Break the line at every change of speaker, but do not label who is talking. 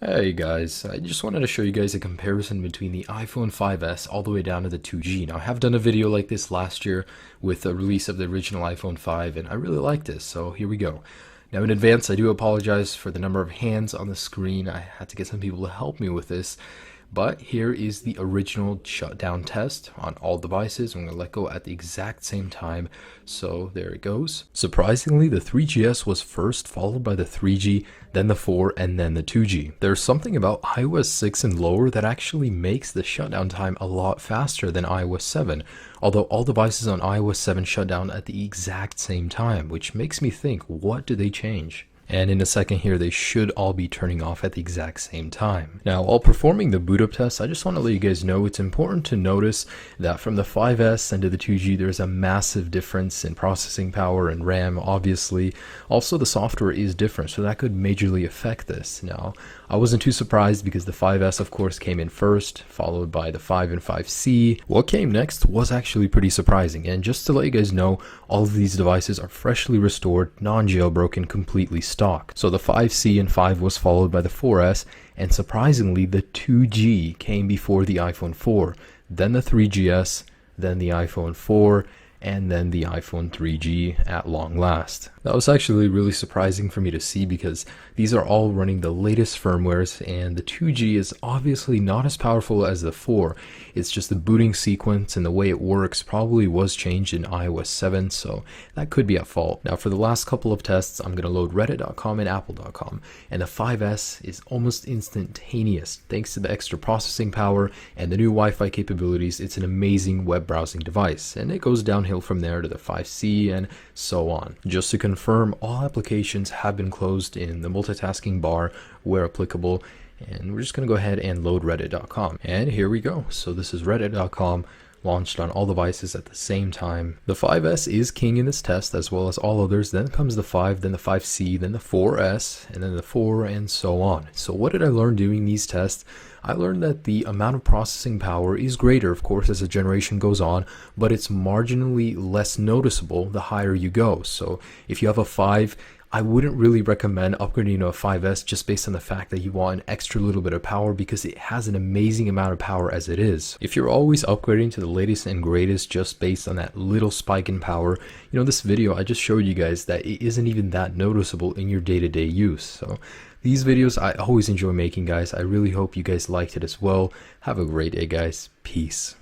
Hey guys, I just wanted to show you guys a comparison between the iPhone 5S all the way down to the 2G. Now, I have done a video like this last year with the release of the original iPhone 5, and I really like this, so here we go. Now, in advance, I do apologize for the number of hands on the screen. I had to get some people to help me with this. But here is the original shutdown test on all devices. I'm going to let go at the exact same time. So there it goes. Surprisingly, the 3GS was first, followed by the 3G, then the 4, and then the 2G. There's something about iOS 6 and lower that actually makes the shutdown time a lot faster than iOS 7. Although all devices on iOS 7 shut down at the exact same time, which makes me think, what do they change? And in a second here, they should all be turning off at the exact same time. Now, while performing the boot up test, I just want to let you guys know it's important to notice that from the 5S and to the 2G, there's a massive difference in processing power and RAM, obviously. Also, the software is different, so that could majorly affect this. Now, I wasn't too surprised because the 5S, of course, came in first, followed by the 5 and 5C. What came next was actually pretty surprising, and just to let you guys know, all of these devices are freshly restored, non-jailbroken, completely stock. So the 5C and 5 was followed by the 4S, and surprisingly, the 2G came before the iPhone 4, then the 3GS, then the iPhone 4, and then the iPhone 3G at long last. That was actually really surprising for me to see because these are all running the latest firmwares, and the 2G is obviously not as powerful as the 4. It's just the booting sequence and the way it works probably was changed in iOS 7, so that could be at fault. Now for the last couple of tests, I'm going to load reddit.com and apple.com, and the 5S is almost instantaneous. Thanks to the extra processing power and the new Wi-Fi capabilities, it's an amazing web browsing device, and it goes downhill from there to the 5C and so on. Just to confirm, all applications have been closed in the multitasking bar where applicable, and we're just going to go ahead and load reddit.com, and here we go. So this is reddit.com, launched on all devices at the same time. The 5S is king in this test as well as all others. Then comes the 5, then the 5C, then the 4S, and then the 4, and so on. So what did I learn doing these tests? I learned that the amount of processing power is greater, of course, as a generation goes on, but it's marginally less noticeable the higher you go. So if you have a 5, I wouldn't really recommend upgrading to a 5S just based on the fact that you want an extra little bit of power because it has an amazing amount of power as it is. If you're always upgrading to the latest and greatest just based on that little spike in power, this video I just showed you guys that it isn't even that noticeable in your day-to-day use. So these videos I always enjoy making, guys. I really hope you guys liked it as well. Have a great day, guys. Peace.